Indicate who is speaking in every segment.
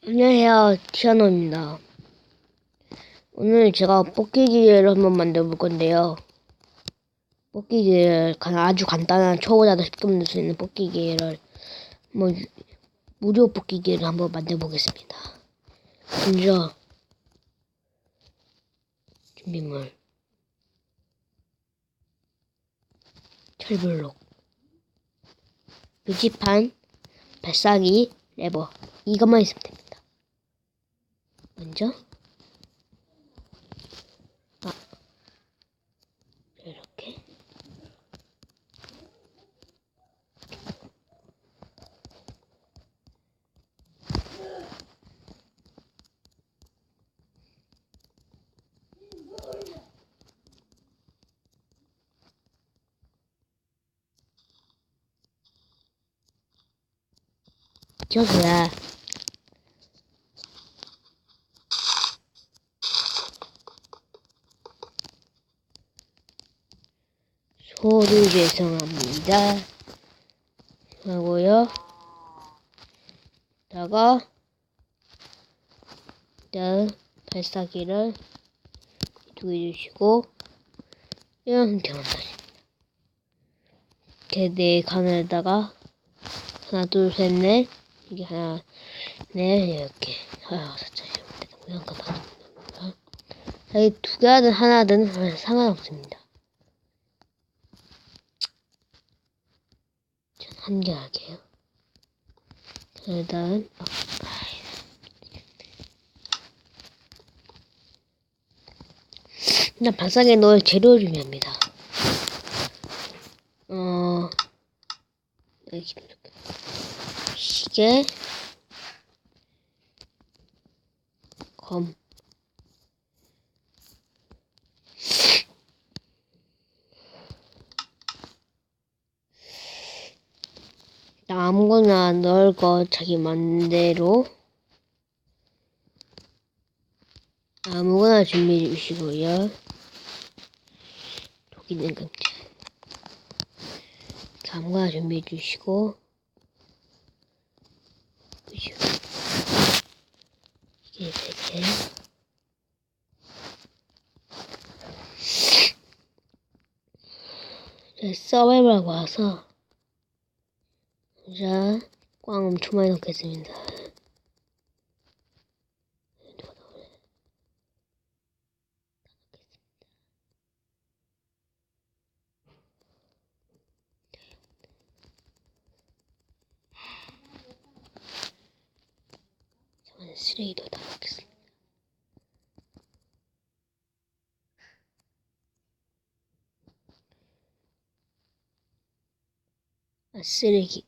Speaker 1: 안녕하세요, 티아노입니다. 오늘 제가 뽑기기계를 한번 만들어 볼 건데요. 뽑기기계를 아주 간단한 초보자도 쉽게 만들 수 있는 뽑기기계를 무료 뽑기기계를 한번 만들어 보겠습니다. 먼저 준비물 철블록, 묘지판, 발사기, 레버 이것만 있으면 됩니다. 먼저 이렇게 켜서야 소를 재생합니다. 하고요. 다가 일단 발사기를 두개 주시고 이런 형태로 만들어집니다. 이렇게 네 칸에다가 하나 둘셋넷 이게 하나 넷 이렇게 하나 살짝 이런 거 다 됩니다. 여기 두 개 하든 하나든 상관없습니다. 전 한 개 할게요. 일단 일단 발사기에 넣을 재료 준비합니다. 시계, 검, 아무거나 넣을 거 자기 맘대로 아무거나 준비해 주시고요. 독이는 금지 아무거나 준비해 주시고 이게 3개 서바이벌 와서 자, 꽝 엄청 많이 넣겠습니다. 쓰레기도 다 넣겠습니다. 쓰레기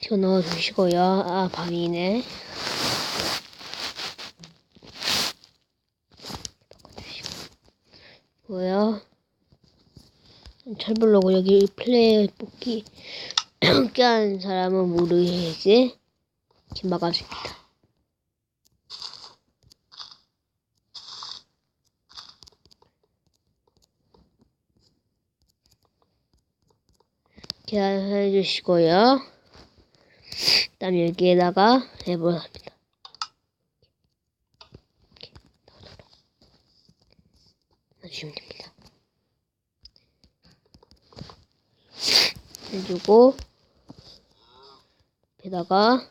Speaker 1: 이거 넣어주시고요. 밤이네. 뭐야? 철블로고 여기 플레이 뽑기 하는 사람은 모르겠지? 이렇게 막아줍니다. 이렇게 해주시고요. 그다음 여기에다가 해보려 합니다. 이렇게 넣어주시면 됩니다. 해주고 여기다가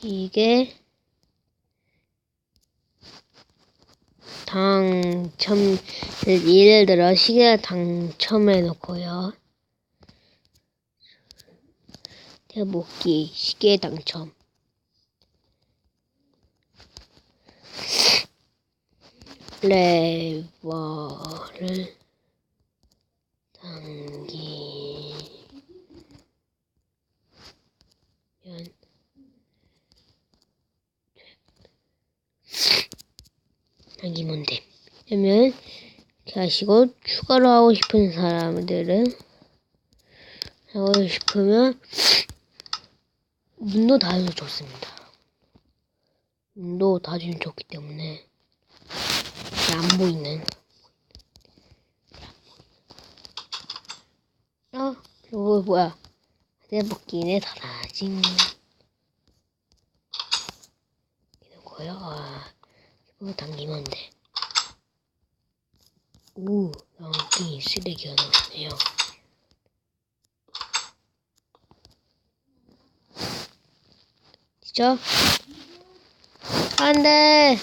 Speaker 1: 이게 당첨 예를 들어 시계 당첨해 놓고요. 먹기 시계 당첨 레버를 당기면 돼. 그러면 이렇게 하시고 추가로 하고 싶은 사람들은 하고 싶으면 문도 닫으면 좋습니다. 문도 닫으면 좋기 때문에 안 보이는. 이거 뭐야? 내복기네 사라진. 이거요? 이거 당기면 돼. 오, 나무끼 쓰레기가 나왔네요. 진짜? 안 돼!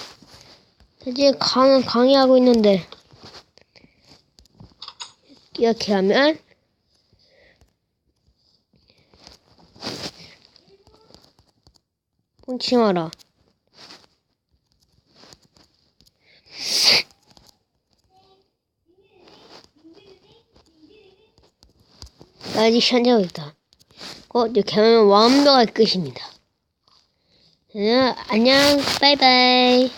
Speaker 1: 이제 강의하고 있는데. 이렇게 하면, pon치 마라. 나 아직 현장하고 있다. 이렇게 하면 완벽할 끝입니다. 안녕, 바이바이.